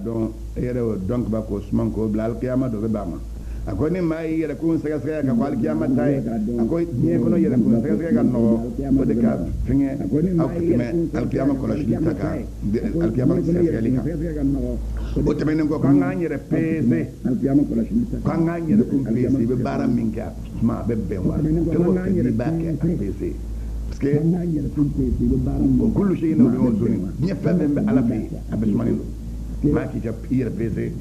donc ba ko suman ko blal kiyama do be bama ako ni mai yere kun sega sega ka kwal kiyama tay ako ni ko no yere kun sega sega kan no ko de ka finge ak me al kiyama ko la shi taka al kiyama sega sega lika o te menen ko kan nganyere pese al kiyama ko la shi taka kan nganyere kun pese be bara minka ma be benwa te ko ni ba ke pese parce que kullu shay'in mawzun ni fa be ala fi abismani ma ki jap ir pese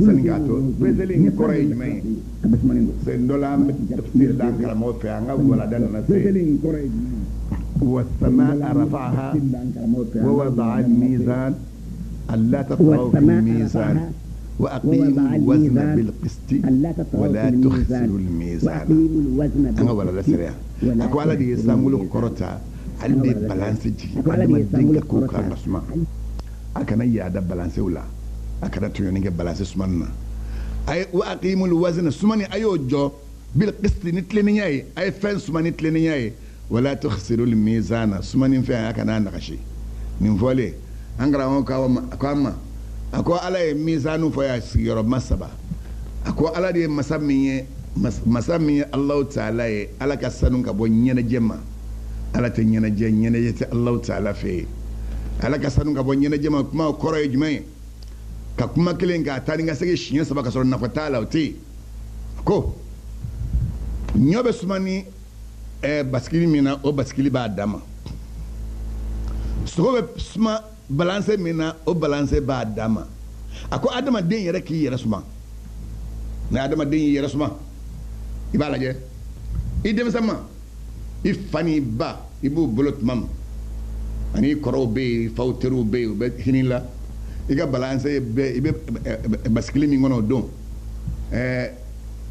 sanigato pese li ni koray may se ndolam tafsir dan kala mo fe anga wala dan na se wa samaa rafa'aha wa wada'a al-mizan alla tatghaw fi al-mizan wa aqimu al-wazna bil qisti wa la tukhsiru al-mizan anga wala la sere ko ala di samulu korota alde balance ji alde dinka ko ka nasma akana yada balance wala akana to yoni balance sumanna ay wa aqimul wazn sumani ayojo bil qist nitleni nyai ay fen sumani nitleni nyai wala tukhsiru al mizana sumani fe akana nakashi nim fole angara on kama ako ala e mizanu fo ya sigoro masaba ako ala de masamiye Allah ta'ala e ala kasanun ka bo nyena jema ala te nyena je nyena yete Allah ta'ala fe ala ka sanu ka bo nyene jema kuma koro e jumai ka kuma kilen ka tani nga sege shinya sabaka soro na fatala uti ko nyobe sumani baskili mina o baskili ba dama so be suma balance mina o balance ba dama ako adama den yere ki yere suma na adama den yere suma ibala je idem sama ifani ba ibu bolot mam ani koro be fawteru be hinila iga balance be baskili mi ngono don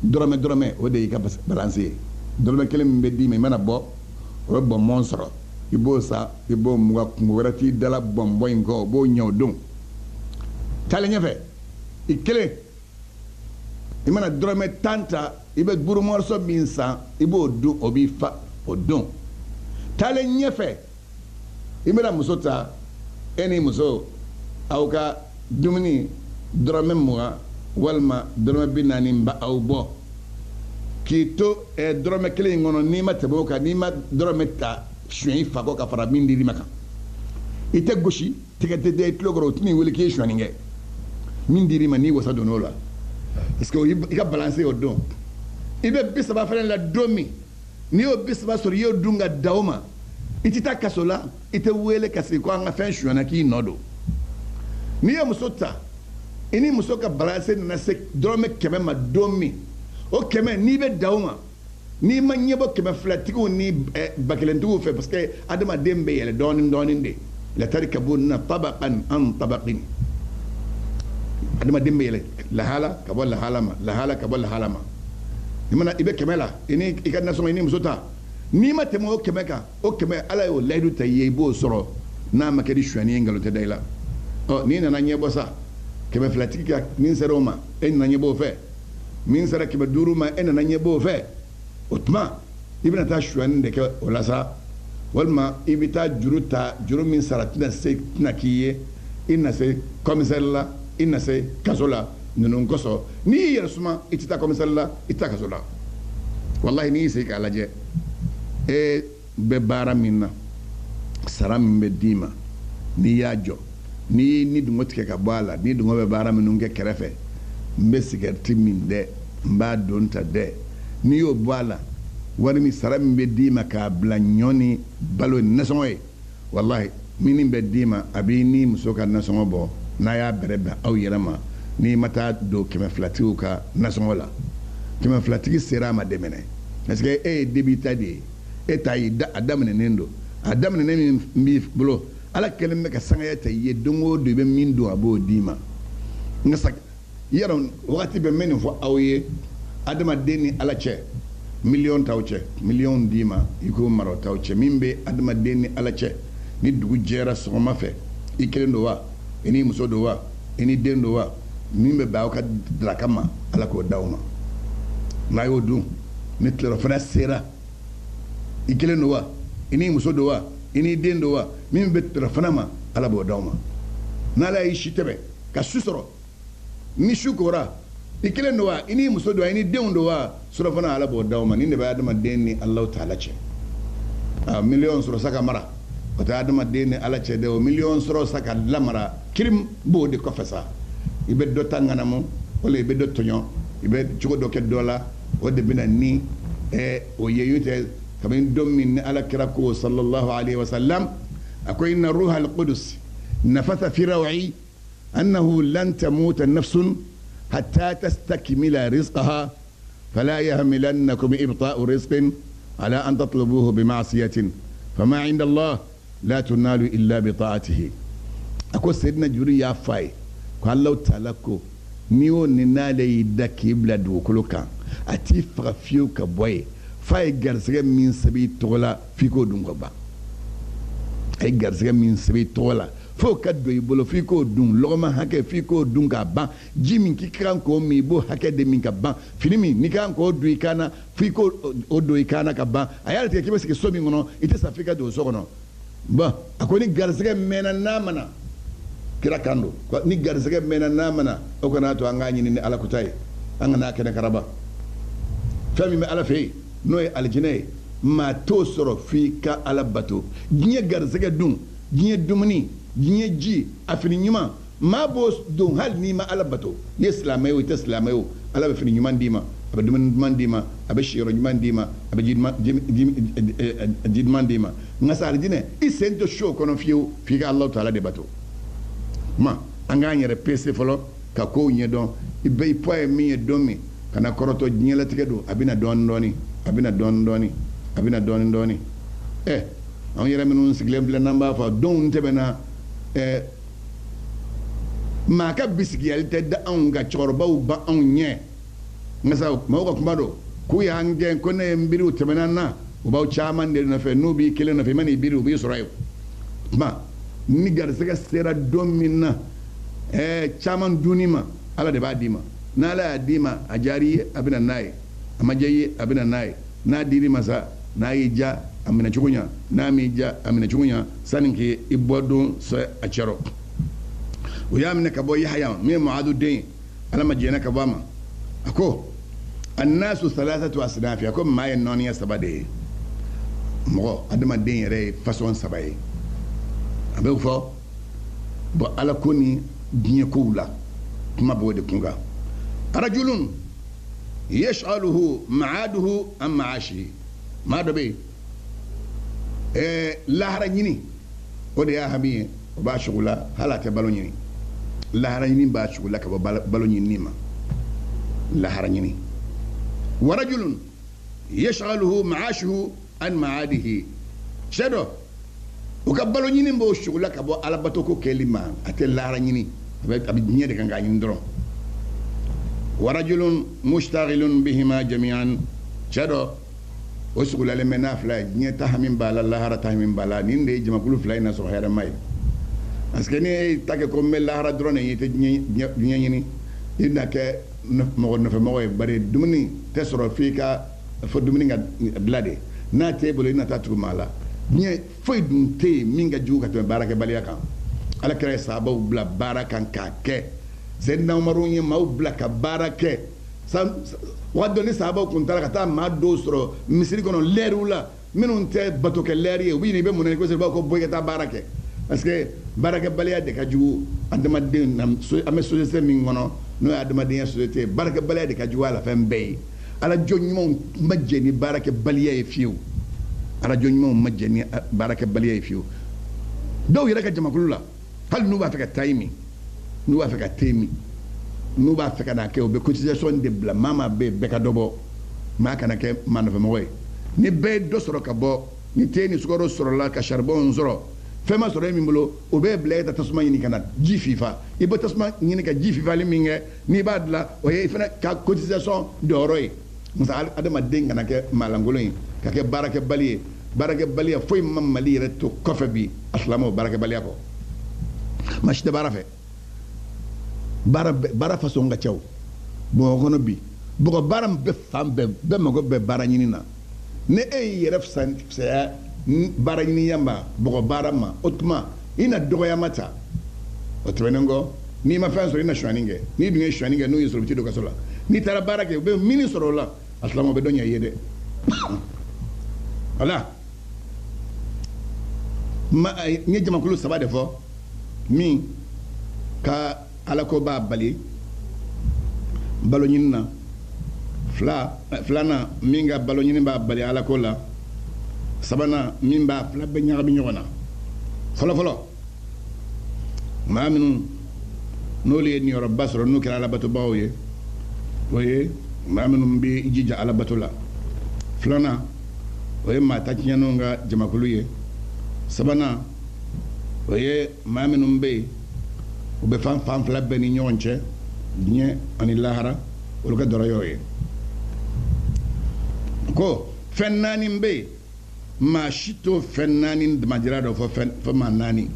dorome o de iga balance dorome kele mi be di me mana bo o bo monsro ibo sa ibo muga ngorati dala bombo ngo bo nyaw don tale nyefe ikele imana dorome tanta ibe buru morso binsa ibo do obi fa o don tale nyefe imira musota eni muso auka dumuni drame muga walma drame binani mba au bo kito drame kele ngono nima teboka nima drame ta shwi fako ka fara bindi rimaka ite goshi tigate de tlogoro tini wele ke shwani nge mindi rima ni wasa donola est-ce que ika balancer o don ibe bisaba fere la domi ni o bisaba sori yo dunga dauma itita kasola ite wele kasi ko anga fen shwana ki nodo ni ya musota ini musoka balance na se drome keme ma domi o keme ni be dauma ni ma nyebo keme flatiku ni bakelentu fe parce que adama dembe yele donin de la tarkabuna tabaqan an tabaqin adama dembe yele la hala kabol la hala kabol la halama imana ibe kemela ini ikanna so ini musota ni ma temo o kemeka o keme ala yo laidu tayi bo soro na makedi shwani ngalo te dayla o ni na nyebo sa keme flatika min seroma en na nyebo fe min sera kebe duruma en na nyebo fe otma ibna ta shwani de ke olasa walma ibita juruta juru min saratina se nakiye inna se komisella inna se kasola nunun koso ni yersuma itita komisella itita kasola wallahi ni se ka laje be bara minna saram be dima ni yajo ni dungo tike ka bala ni dungo be bara minun ke kerefe mbe sigarti min de mba donta de ni yo bala wani mi saram be dima ka blanyoni balo nasongoy wallahi mini be dima abi ni musoka nasongo bo na ya berebe aw yerama ni mata do keme flatiku ka nasongola keme flatiki sera ma demene parce que debita de etayi adamne nendo adamne ne mi blo ala kelemme ka sangaya tayi dongo do be min do abo dima ngasak yaron wakati be men fo awye adama deni ala che million tawche million dima iko maro tawche mimbe adama deni ala che ni dugu jera so ma fe ikelendo wa eni muso do wa eni dendo wa mimbe ba ka drakama ala ko dawma na yo du mitlo fana sera ikelendo wa eni muso do wa eni dendo wa mimbe trafana ma ala bo dawma na la yi shitebe ka su sɔrɔ ni su kora i kelen don wa i ni muso don wa i ni denw don wa surafana ala b'o d'aw ma ni de bɛ adamaden ni Alahu Taala cɛ miliyɔn sɔrɔ sa ka mara o tɛ adamaden ni ala cɛ dɛ o miliyɔn sɔrɔ sa ka lamara kirim b'o de kɔfɛ sa i bɛ dɔ ta ŋanamu wala i bɛ dɔ tɔɲɔ i bɛ cogo dɔ kɛ dɔ la o de bɛ na ni o ye y'o tɛ kabini don min ni ala kira ko sallallahu alaihi wa sallam a ko inna ruha al-qudus nafatha fi raw'i annahu lan tamuta nafsun hatta tastakmila rizqaha fala yahmilannakum ibta'u rizqin ala an tatlubuhu bima'siyatin fama 'inda Allah la tunalu illa bi ta'atihi ako sayyidina juri ya fay ko Allah ta'ala ko ni o ni nale yida kibla dugukolo kan ati faga fiyewu ka bɔ ye f'a ye garisɛgɛ min sɛbɛn i tɔgɔ la f'i k'o dun ka ban a ye garisɛgɛ min sɛbɛn i tɔgɔ la f'o ka don i bolo f'i k'o dun lɔgɔma hakɛ f'i k'o dun ka ban ji min k'i kan k'o min i b'o hakɛ de min ka ban fini min n'i kan k'o don i kan na f'i k'o don i kan na ka ban a y'a tigɛ k'i bɛ sigi so min kɔnɔ i tɛ sa f'i ka don so kɔnɔ bon a ko ni garisɛgɛ mɛnna n'a mana kira kan don ni garisɛgɛ mɛnna n'a mana o kana to an k'a ɲini ni ala kuta ye an kana kɛnɛ karaba fɛn min bɛ ala fɛ yen n'o ye alijinɛ ye maa t'o sɔrɔ f'i ka ala bato diɲɛ garisɛgɛ dun diɲɛ dumuni diɲɛ ji a fini ɲuman maa b'o don hali n'i ma ala bato i ye silamɛ ye o i tɛ silamɛ ye o ala bɛ fini ɲuman d'i ma a bɛ dumuni ɲuman d'i ma a bɛ siyɔrɔ ɲuman d'i ma a bɛ ji ɲuman d'i ma nka sa alijinɛ i sen tɛ so kɔnɔ fiyewu f'i ka ala ta'ala de bato ma an k'an yɛrɛ pese fɔlɔ ka kow ɲɛdɔn i bɛ i poids ye min ye don min ka na kɔrɔtɔ diɲɛlatigɛ don a bɛ na dɔɔnin dɔɔnin a bɛ na dɔɔnin dɔɔnin a bɛ na dɔɔnin dɔɔnin anw yɛrɛ minnu sigilen filɛ n'an b'a fɔ denw tɛmɛna maa ka bisigiyali tɛ da anw ka cɛkɔrɔbaw ban anw ɲɛ nka sa maaw ka kuma don k'u y'an gɛn ko ne ye n biri u tɛmɛna n na u b'aw caman de nɔfɛ n'u b'i kelen nɔfɛ i ma n'i biri u b'i sɔrɔ yen kuma ni garisɛgɛ sera don min na caman dunni ma ala de b'a d'i ma n'ala y'a d'i ma a diyara i ye a bɛ na n'a ye a ma diya i ye a bɛ na n'a ye n'a dir'i ma sa n'a y'i diya a minɛ cogo ɲa n'a m'i diya a minɛ cogo ɲa sanni k'i bɔ don sɛ a cɛrɔ o y'a minɛ ka bɔ Yahaya min ye Muadu den ye ala ma jɛnɛ ka bɔ a ma a ko annaasu salasatu asnaaf a ko maa ye nɔɔniya saba de ye mɔgɔ adamaden yɛrɛ ye fasɔn saba ye a bɛ fɔ bɔn ala ko ni diɲɛ kow la kuma b'o de kun kan rajulun yash'aluhu ma'aduhu an ma'ashihi maa dɔ bɛ yen lahara ɲini o de y'a hami ye o b'a sugu la hali a tɛ balo ɲini lahara ɲini b'a sugu la ka bɔ balo ɲini ma lahara ɲini wa rajulun yash'aluhu ma'ashuhu an ma'adihi cɛ dɔ o ka balo ɲini b'o sugu la ka bɔ alabato ko kɛli ma a tɛ lahara ɲini a bɛ diɲɛ de kan k'a ɲini dɔrɔn wa rajulun mushtaghilun bihima jami'an cɛ dɔ o sugulalen bɛ n'a fila ye diɲɛ ta hami b'a la lahara ta hami b'a la nin de ye jamakulu fila in na sɔrɔ hɛrɛma ye parce que ni e ta kɛ ko n bɛ lahara dɔrɔn de ye i tɛ diɲɛ ɲini i na kɛ mɔgɔ nɔfɛmɔgɔ ye bari dumuni tɛ sɔrɔ f'i ka fɔ dumuni ka dilan de n'a t'e bolo i na taa tugu maa la diɲɛ foyi dun tɛ yen min ka jugu ka tɛmɛ baarakɛbaliya kan ala kɛra ye sahabaw bila baara kan k'a kɛ Seydina Umaru ye maaw bila ka baara kɛ waati dɔ ni sahabaw kun taara ka taa maa dɔw sɔrɔ misiri kɔnɔ lɛriw la minnu tɛ batokɛ lɛri ye u bɛ ɲini i bɛ mun na ko sɛ ko bɔ i ka taa baara kɛ parce que baarakɛbaliya de ka jugu adamaden na an bɛ société min kɔnɔ n'o ye adamadenya société ye baarakɛbaliya de ka jugu a la fɛn bɛɛ ye alajɔ ɲumanw ma jɛ ni baarakɛbaliya ye fiyewu alajɔ ɲumanw ma jɛ ni baarakɛbaliya ye fiyewu dɔw yɛrɛ ka jamakulu la hali n'u b'a fɛ ka tayi min n'u b'a fɛ ka te min n'u b'a fɛ ka n'a kɛ u bɛ cotisation de bila maa bɛ yen bɛɛ ka dɔ bɔ maa kana kɛ maa nɔfɛmɔgɔ ye ni bɛɛ ye dɔ sɔrɔ ka bɔ ni te ni sukaro sɔrɔla ka charbon sɔrɔ fɛn ma sɔrɔ e min bolo o bɛ bila e ka tasuma ɲini ka na ji fifa i bɛ tasuma ɲini ka ji fifali min kɛ n'i b'a dilan o ye fana ka cotisation dɔyɔrɔ ye musa adamaden kana kɛ maalankolon ye ka kɛ baarakɛbali ye baarakɛbaliya foyi ma Mali yɛrɛ to kɔfɛ bi a silamɛw baarakɛbaliya kɔ maa si tɛ baara fɛ baara façon ka ca o Bamakɔ kɔnɔ bi bɔgɔ baara bɛɛ fan bɛɛ mago bɛɛ baara ɲini na ni e y'i yɛrɛ fisaya baaraɲiniya ma bɔgɔ baara ma o tuma i na dɔgɔyama ta o tɛmɛnen kɔ n'i ma fɛn sɔrɔ i na suɲɛni kɛ n'i dun ye suɲɛni kɛ n'o y'i sɔrɔ u bɛ t'i don kaso la n'i taara baara kɛ u bɛ mini sɔrɔ o la a silamɛw bɛ dɔ ɲɛ i ye dɛ wala n ye jamakulu 3 de fɔ min ka alako b'a bali balo ɲini na filanan min ka balo ɲini b'a bali alako la sabanan min b'a fila bɛɛ ɲagami ɲɔgɔn na fɔlɔfɔlɔ maa minnu n'olu ye niyɔrɔba sɔrɔ n'u kɛra alabatobagaw ye o ye maa minnu bɛ jija alabato la filanan o ye maa taciɲɛnw ka jamakulu ye sabanan o ye maa minnu bɛ yen u bɛ fan fila bɛɛ ni ɲɔgɔn cɛ diɲɛ ani lahara olu ka dɔrɔyɔrɔ ye ko fɛn 4 bɛ yen maa si t'o fɛn 4 damajira dɔ fɔ maa 4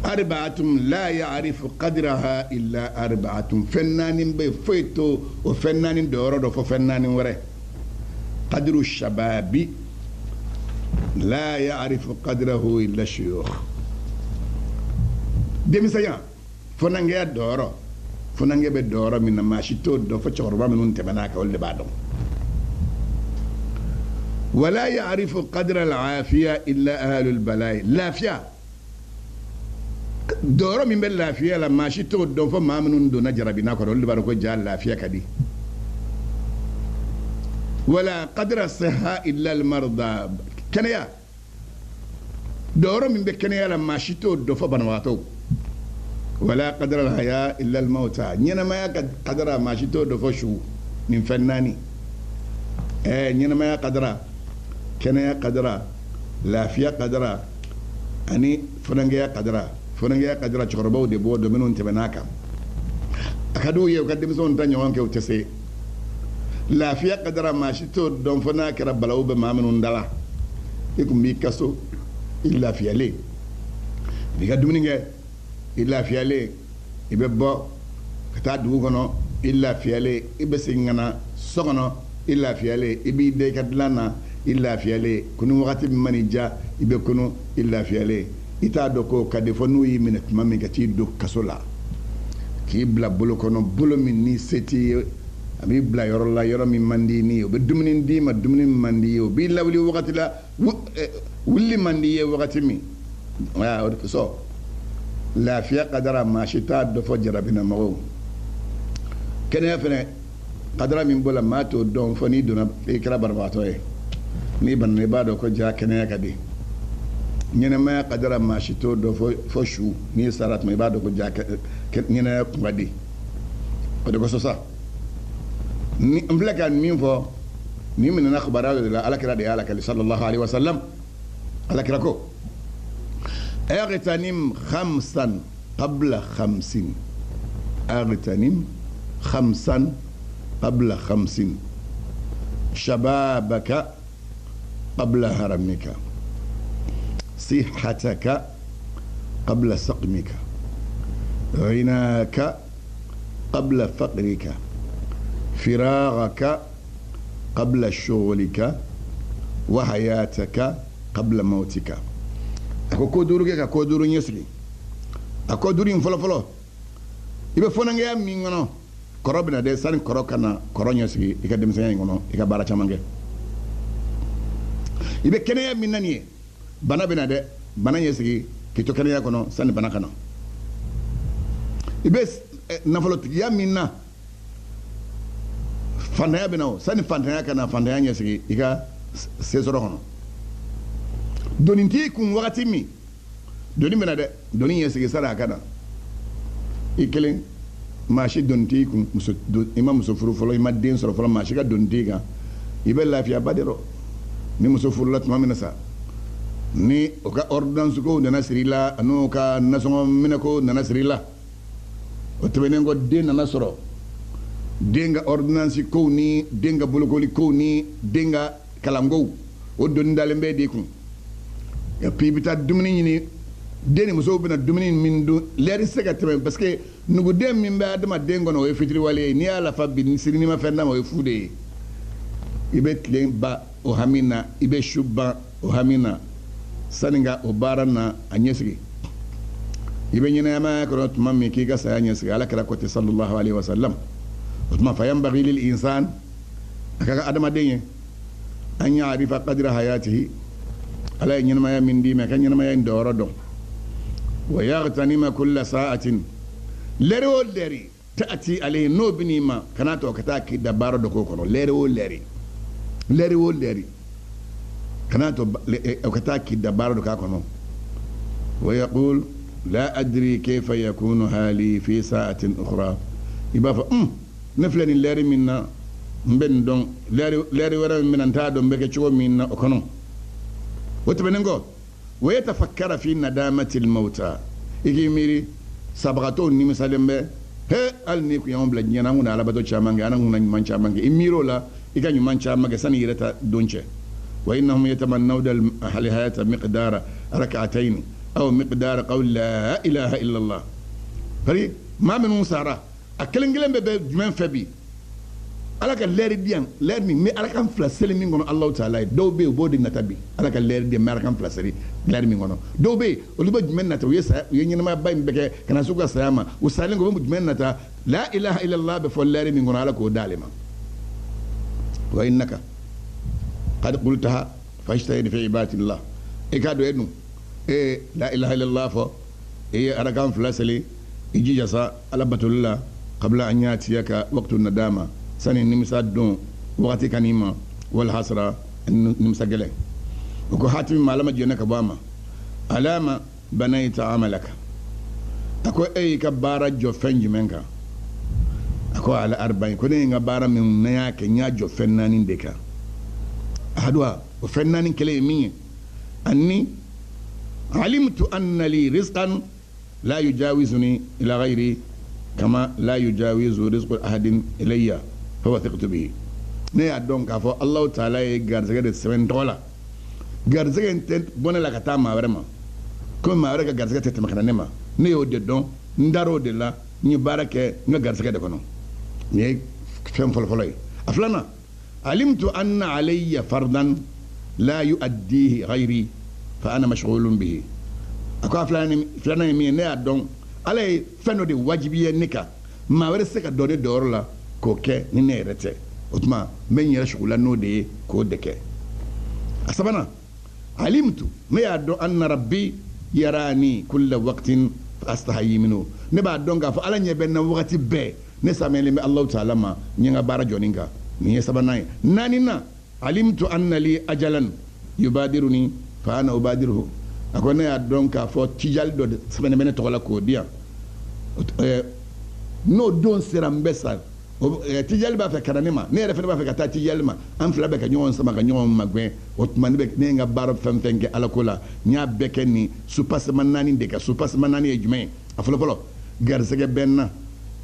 arba'atun la ya'rifu qadraha illa arba'atun fɛn 4 bɛ yen foyi t'o o fɛn 4 dɔyɔrɔ dɔ fɔ fɛn 4 wɛrɛ qadru shababi la ya'rifu qadrahu illa shuyukh denmisɛnya fonangeya dɔyɔrɔ fonange bɛ dɔyɔrɔ min na maa si t'o dɔn fɔ cɛkɔrɔba minnu tɛmɛn'a kan olu de b'a dɔn wala ya'rifu qadra al-afiya illa ahlul bala'i lafiya dɔyɔrɔ min bɛ lafiya la maa si t'o dɔn fɔ maa minnu donna jarabina kɔrɔ olu de b'a dɔn ko ja lafiya ka di wala qadra sihha illa al-marda kɛnɛya dɔyɔrɔ min bɛ kɛnɛya la maa si t'o dɔn fɔ banabagatɔw wala qadra al-haya illa al-mauta ɲɛnamaya ka qadra maa si t'o dɔn fɔ su nin fɛn 4 ɲɛnamaya qadra kɛnɛya qadra lafiya qadra ani fonangeya qadra cɛkɔrɔbaw de b'o dɔn minnu tɛmɛn'a kan a ka d'u ye u ka denmisɛnw ta ɲɔgɔn kɛ u tɛ se lafiya qadra maa si t'o dɔn fɔ n'a kɛra balawu bɛ maa minnu da la i kun b'i ka so i lafiyalen i ka dumuni kɛ i lafiyalen i bɛ bɔ ka taa dugu kɔnɔ i lafiyalen i bɛ segin ka na so kɔnɔ i lafiyalen i b'i da i ka dilan na i lafiyalen kunu wagati min man'i ja i bɛ kunu i lafiyalen i t'a dɔn ko ka de fɔ n'u y'i minɛ tuma min ka t'i don kaso la k'i bila bolo kɔnɔ bolo min ni se t'i ye a b'i bila yɔrɔ la yɔrɔ min man di ni ye o bɛ dumuni d'i ma dumuni min man di ye o b'i lawuli wagati la wuli man di ye wagati min o de kosɔn lafiya qadara maa si t'a dɔn fɔ jarabina mɔgɔw kɛnɛya fɛnɛ qadara min b'o la maa t'o dɔn fɔ n'i donna i kɛra banabagatɔ ye n'i banana i b'a dɔn ko ja kɛnɛya ka di ɲɛnɛmaya qadara maa si t'o dɔn fɔ su n'i sara tuma i b'a dɔn ko ja ɲɛnɛya kun ka di o de kosɔn sa n filɛ ka min fɔ nin minɛna kibaruya de la alakira de y'a lakali sallallahu alaihi wasallam alakira ko اغتنم 5 قبل 50 اغتنم 5 قبل 50 شبابك قبل هرمك صحتك قبل سقمك غناك قبل فقرك فراغك قبل شغلك وحياتك قبل موتك ako ko duru ke ka ko duru nyesli ako duru in fɔlɔ ibe fonangeya min kɔnɔ kɔrɔ bɛna de sani kɔrɔ kana kɔrɔ nyesli i ka denmisɛnya in kɔnɔ i ka baara caman kɛ ibe kɛnɛya min na nin ye bana bɛna dɛ bana nyesli k'i to kɛnɛya kɔnɔ sani bana kana ibe nafolotigiya min na fantanya bɛna o sani fantanya kana fantanya nyesli i ka se sɔrɔ kɔnɔ doni t'i kun wagati min doni bɛna dɛ doni ɲɛ sigi sari a ka na i kelen maa si doni t'i kun i ma muso furu fɔlɔ i ma den sɔrɔ fɔlɔ maa si ka doni t'i kan i bɛ lafiyaba de rɔ ni muso furula tuma min na sa ni o ka ordonnance kow nana siri i la an'o ka nasɔngɔ minɛkow nana siri i la o tɛmɛnen kɔ den nana sɔrɔ den ka ordonnance kow ni den ka bolokoli kow ni den ka kalankow o doni dalen bɛ di kun et puis i bɛ taa dumuni ɲini den ni musow bɛna dumuni min dun lɛri se ka tɛmɛ parce que nuguden min bɛ adamaden kɔnɔ o ye fitiriwale ye n'i y'a lafa bi sini n'i ma fɛn d'a ma o ye fu de ye i bɛ tile ban o hami na i bɛ su ban o hami na sani ka o baara na a ɲɛsigi ibe nyina ma ko tuma mi ki ga sayanya siga ala kala ko sallallahu alaihi wasallam tuma fa yanbaghi lil insan akaga adama denye an ya'rifa qadra hayatihi ala nyina ma ya min di me kan nyina ma ya ndoro don wa yaghtanima kull sa'atin leri o leri ta'ati alayhi no binima kana to kata ki dabaro do ko kono leri o leri kana to kata ki dabaro do ka kono wa yaqul la adri kayfa yakunu hali fi sa'atin ukhra ibafa naflani leri minna mben don leri wara min ta don beke chugo minna o kono woto benengo wa yatafakkara fi nadamati al-mauta igimiri sabagato ni misalembe he al ni ku yambla nyana nguna ala bato chamange ana nguna man chamange imiro la iganyu man chamange sani yirata donche wa innahum yatamannawna al-hayata miqdara rak'atayn aw miqdara qawl la ilaha illa allah bari ma min musara akelengelen be jumen fabi ala ka leri diyan leri mi me ala kan flaseli min gono allah taala do be bodi natabi ala ka leri diyan mer kan flaseli leri min gono do be oluba jumen nata yesa yenyina ma bay mbeke kana suka sayama usalen go jumen nata la ilaha illa allah be fo leri min gono ala ko dalima wa innaka qad qultaha fashtahid fi ibadillah e ka do enu la ilaha illa allah fo ala kan flaseli iji jasa ala batullah qabla an yatiyaka waqtu nadama sani nimisa don wakati kanima wal hasra nimisa gele ko hatimi malama jena ka bama alama banaita amalaka ako ka bara jo fenji menka ako ala arba'in ko ne nga bara min na yake nya jo fennani deka hadwa o fennani kele mi anni alimtu anna li rizqan la yujawizuni ila ghairi kama la yujawizu rizqu ahadin ilayya فوثقت به نيا دون كافو الله تعالى غارزغه de $7 غارزغه انت بونا لا كتا ما vraiment comme ma rega غارزغه tete makana nema ne yo de don ndaro de la ni barake nga غارزغه de kono ni fem folfolay aflana alimtu anna alayya fardan la yuaddihi ghairi fa ana mashghulun bihi ako aflana mi ne adon alay feno de wajibiye nika ma wara seka do de dorla ko ke ni ne rete otuma men yara shugula no de ko deke asabana alimtu me ya do anna rabbi yarani kull waqtin astahi minhu ne ba donga fa alanye ben na wakati be ne samele me allah ta'ala ma nyanga bara joninga ni sabana nanina alimtu anna li ajalan yubadiruni fa ana ubadiruhu akone ya donka fo tijal do sabene bene to la ko dia no don serambesa tijali ba fe karanima ne refe ba fe kata tijali ma an fila be ka nyon sama ka nyon magwe otman be ne nga bar femfenge alakola nya beke ni supas manani de ka supas manani ejme afolo folo garzege benna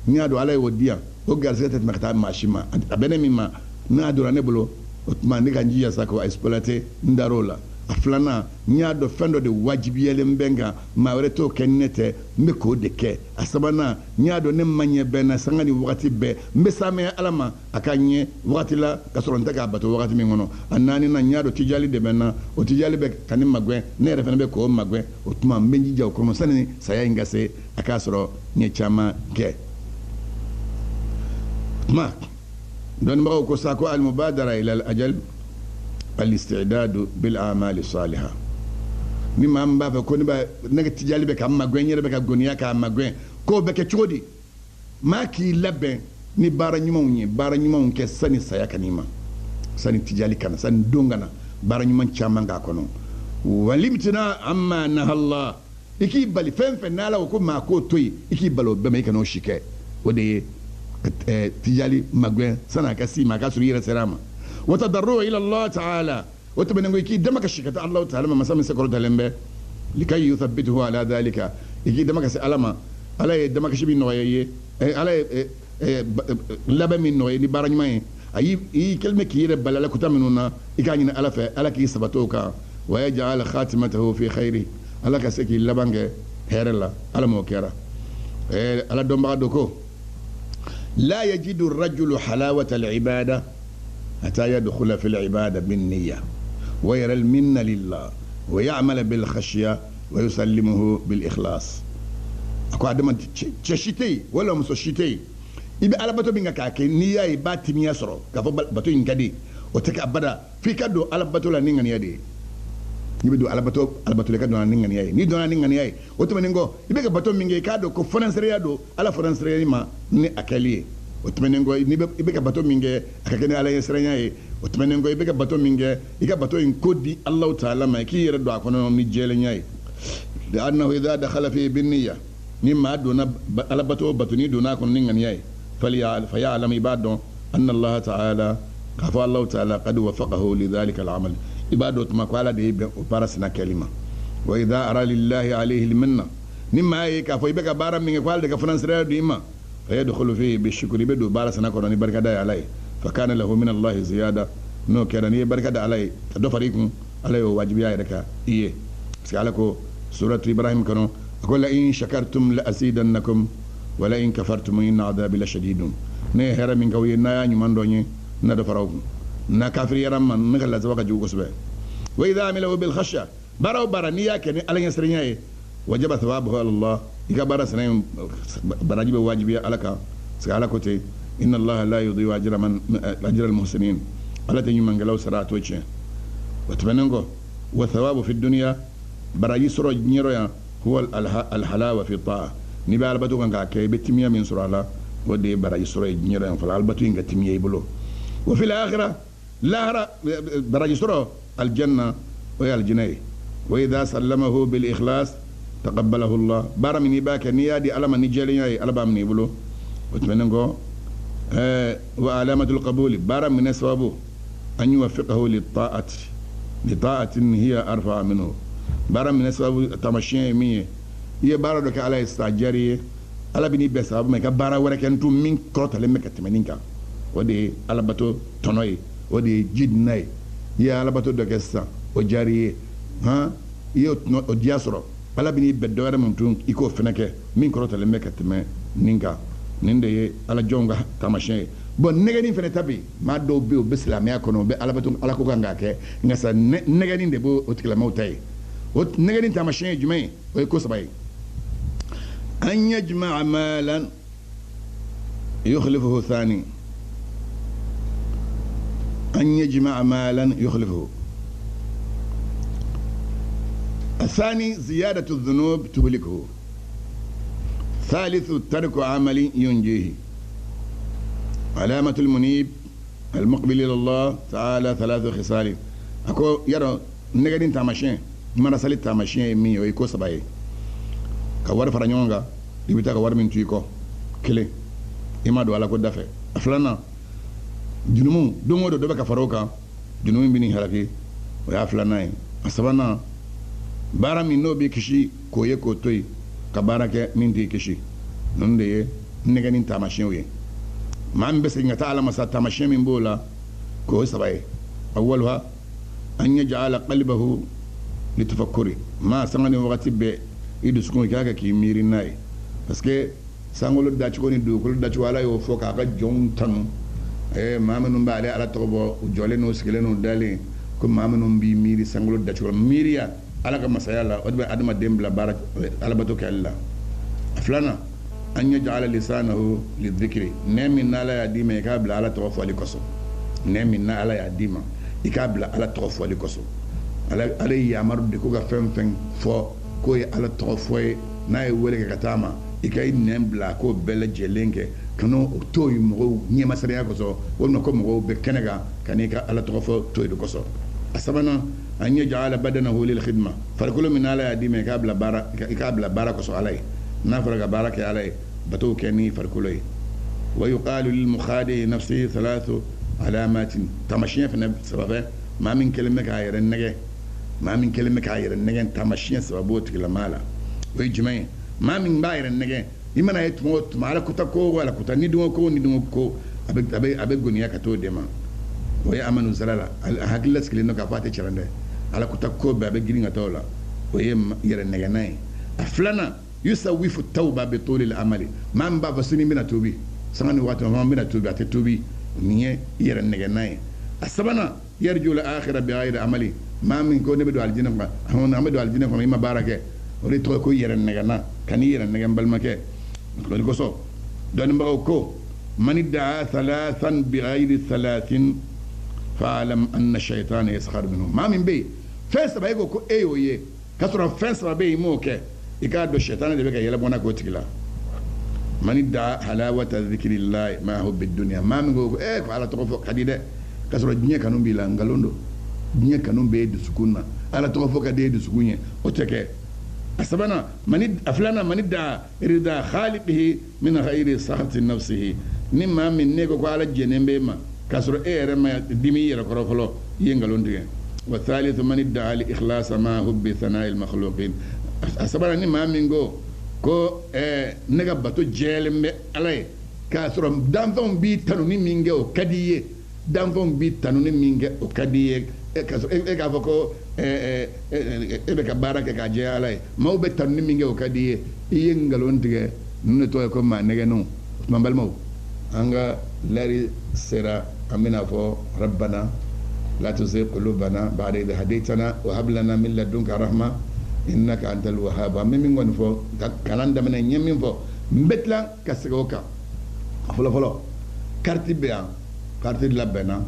nya do alay wodia o garzege tet makata mashima abene mima na do rane bolo otman ne ka njiya sako exploiter ndarola aflana nya do fendo de wajibiyele mbenga mawreto kennete mbeko de ke asabana nya do ne manye bena sangani wakati be mbesame alama akanye wakati la kasoronta ka bato wakati mingono anani na nya do tijali de bena o tijali be kanim magwe ne refene be ko magwe o tuma mbenji jaw ko sani saya ingase akasoro nye chama ke ma don ba ko sako al mubadara ila al ajal الاستعداد بالاعمال الصالحه مما مبا فكون با نغتي جالي بك اما غنيره بك غونيا كاما غن كو بك تشودي ما كي لبن ni bara nyumon ke sani saya kanima sani tijali kana sani dongana bara nyumon chama nga kono walimtina amma nahalla iki bali fenfe nala ko ma ko toyi iki balo be me kano shike wode tijali magwen sana kasi makasuri yira serama وتضرعوا إلى الله تعالى وتبنغوا يكي دمك الشكة الله تعالى ما مسامي سكروا تلمبه لكي يثبته على ذلك يكي دمك سألما على دمك شبي نوعي على لبا من نوعي نبارا نمائي أي كلمة كيرة بلا لكو تمنونا إكانينا ألفة ألكي سبتوكا ويجعل خاتمته في خيري ألكا سكي لبانك هير الله على موكيرا على دمبا دوكو لا يجد الرجل حلاوة العبادة حتى يدخل في العبادة بالنية ويرى المنة لله ويعمل بالخشية ويسلمه بالإخلاص ako adama cɛ si tɛ yen wala muso si tɛ yen i bɛ alabato min k'a kɛ n'i y'a ye i b'a timiya sɔrɔ k'a fɔ bato in ka di o tɛ k'a bada f'i ka don alabato la ni ŋaniya de ye n'i bɛ don alabato la i ka don ni ŋaniya ye n'i donna ni ŋaniya ye o tɛmɛnen kɔ i bɛ ka bato min kɛ i k'a dɔn ko fɔnansɛreya don ala fɔnansɛreya ma ni a kɛli ye o tɛmɛnen kɔ i bɛ ka bato min kɛ a ka kɛ ni ala ye siranya ye o tɛmɛnen kɔ i bɛ ka bato min kɛ i ka bato in ko di Allahu Ta'ala ma k'i yɛrɛ don a kɔnɔ ni jɛlenya ye li'annahu idha dakhala fi binniya ni maa donna alabato batoni donna a kɔnɔ ni ŋaniya ye فيعلم عباده أن الله تعالى كفى الله تعالى قد وفقه لذلك العمل عباده ما قال ده بارسنا كلمة وإذا أرى لله عليه المنة نما كفى يبقى بارا من قال ده كفرنس راديما فيدخل فيه بالشكر بدو بارسنا كراني بركة ده عليه فكان له من الله زيادة نو كراني بركة ده عليه تدفريكم عليه واجب يعرك إيه سألكوا سورة إبراهيم كانوا أقول إن شكرتم لأزيدنكم wala in kafartum inna adabi la shadidun ne hera min kawi na ya nyuman donye na da faraw na kafir yaram man ne kala zawaka jugo sube wa idha amilu bil khashya baraw baraniya ken ala yasrinya ye wajaba thawabuhu ala Allah iga bara sanan barajibe wajibi alaka sala kote inna Allah la yudhi ajra al muhsinin ala tan nyuman galaw saratu ce watbanango wa thawabu fi dunya baraji soro nyero ya huwa al halawa fi ta'a ni ba albatu kan ka ke betimiya min surala wode baraji sura nyira en fala albatu inga timiye bulo wa fil akhirah lahara baraji sura al janna wa al jinay wa idha sallamahu bil ikhlas taqabbalahu Allah baramini baka niyadi alama nijeliya alaba min bulo watmengo wa alamatul qabul baramina sawabu an yuwaffiqahu lit ta'ati li ta'atin hiya arfa minhu baramina sawabu tamashin miye ye baara dɔ kɛ ala ye sajari ye ala bɛ n'i bɛn sababu ma i ka baara wɛrɛ kɛ ntu min kɔrɔtalen bɛ ka tɛmɛ nin kan o de ye alabato tɔnɔ ye o de ye jidina ye i ye alabato dɔ kɛ sisan o diyara i ye i ye o diya sɔrɔ ala bɛ n'i bɛn dɔ wɛrɛ min tun i k'o fɛnɛ kɛ min kɔrɔtalen bɛ ka tɛmɛ nin kan nin de ye alajɔnw ka taamasiyɛn ye bon nɛgɛnin fɛnɛ ta bɛ yen maa dɔw bɛ yen u bɛ silamɛya kɔnɔ u bɛ alabato ala ko kan k'a kɛ nka sa nɛgɛnin de b'o tigilamɔgɔw ta ye o nɛgɛnin taamasiyɛn ye jumɛn ye o ye ko saba ye أن يجمع مالا يخلفه ثاني أن يجمع مالا يخلفه الثاني زيادة الذنوب تهلكه ثالث ترك عمل ينجيه علامة المنيب المقبل إلى الله تعالى ثلاث خصال أكو يرى نقدين تامشين مرسل تامشين مي ويكو سبعي كوار فرانيونغا ibita ka wari min tuyi kɔ kelen i ma don ala ko dafɛ a filanan junumu don o don dɔ bɛ ka fara o kan junumu bɛ nin halaki o y'a filanan ye a sabanan baara min n'o b'i kisi k'o ye k'o to yen ka baara kɛ min t'i kisi ninnu de ye nɛgɛni taamasiyɛnw ye maa min bɛ segin ka taa ala masa taamasiyɛn min b'o la k'o ye saba ye awwaluha an yaj'ala qalbahu litafakkuri maa sanga ni wagati bɛɛ i dusukun i k'a kɛ k'i miiri n'a ye parce que sangolo dacogo ni dugukolo dacogo ala y'o fɔ k'a ka jɔnw tanu maa minnu b'ale ala tɔgɔ bɔ u jɔlen n'u sigilen n'u dalen ko maa minnu b'i miiri sangolo dacogo la miiriya ala ka masaya la o de bɛ adamaden bila baara alabato kɛli la a filanan an yaj'ala lisanahu lidhikri nɛ min n'ala y'a d'i ma i k'a bila ala tɔgɔ fɔli kɔsɔn nɛ min n'ala y'a d'i ma i k'a bila ala tɔgɔ fɔli kɔsɔn ala ye yamaru de ko ka fɛn fɛn fɔ k'o ye ala tɔgɔ fɔ ye n'a ye wele kɛ ka taa ma i ka i nɛn bila k'o bɛɛ lajɛlen kɛ ka n'o to yen mɔgɔw ɲɛmasariya kɔsɔn walima ko mɔgɔw bɛ kɛnɛ kan ka n'i ka ala tɔgɔ fɔ to yen de kɔsɔn a sabanan an yaj'ala badanahu lil khidma farikolo min ala y'a d'i ma i k'a bila baara kɔsɔn ala ye n'a fɔra ka baara kɛ ala ye batow kɛ ni farikolo ye wa yuqalu lil mukhadi nafsihi thalathu alamatin tamasiyɛn fɛnɛ sababɛ maa min kɛlen bɛ k'a yɛrɛ nɛgɛ tamasiyɛn sababu o tigilamaa la o ye jumɛn ye maa min b'a yɛrɛ nɛgɛ i mana ye tuma o tuma ala kuta ko o ala kuta ni dungo ko a bɛ goniya ka t'o de ma o ye amanu zala la a hakili lasigilen don k'a fɔ a tɛ tiɲɛ dɛ ala kuta ko bɛɛ a bɛ girin ka taa o la o ye yɛrɛ nɛgɛnna ye a filanan yusawifu tawba bi tuli al-amali maa min b'a fɔ sini n bɛna tuubi sanga ni waati ma n bɛna tuubi a tɛ tuubi nin ye yɛrɛ nɛgɛnna ye a sabanan yarju al-akhira bi ghayri amali maa min ko ne bɛ don alijinɛ kɔnɔ an bɛ don alijinɛ kɔnɔ i ma baara kɛ ori to ko yere negana kani yere negen balmake ko so don mbago ko man idda thalathan bighayri thalathin fa'lam anna ash-shaytana yaskhar minhu ma min bay fesa baygo ko eyoye kasura fesa bay moke ikado shaytana de be yela bona ko tigila man idda halawata dhikrillah ma huwa bid-dunya ma min go ko ala to fo kadide kasura dinya kanum bila ngalondo dinya kanum be de sukunna ala to fo kadide sukunye o teke asabana man aflana man idda rida khaliqihi min ghayri sahati nafsihi nimma min ne ko ala jenembe ma kasura ere ma dimi yera ko folo yengalondige wa thalith man idda al ikhlas ma hubbi thana'i al makhluqin asabana nimma min go ko nega bato jelembe alay kasura danfon bi tanuni minge o kadiye danfon bi tanuni minge o kadiye kasura ka foko be ka baraka ka je alay maw be tanuni minge o kadiye yengalondige nune to ko ma nege no mambal maw anga lari sera amina fo rabbana la tuzigh qulubana ba'da idh hadaytana wa hab lana min ladunka rahma innaka antal wahhab min ngon fo kalanda men nyemin fo mbetla kasgoka folo carte be carte labena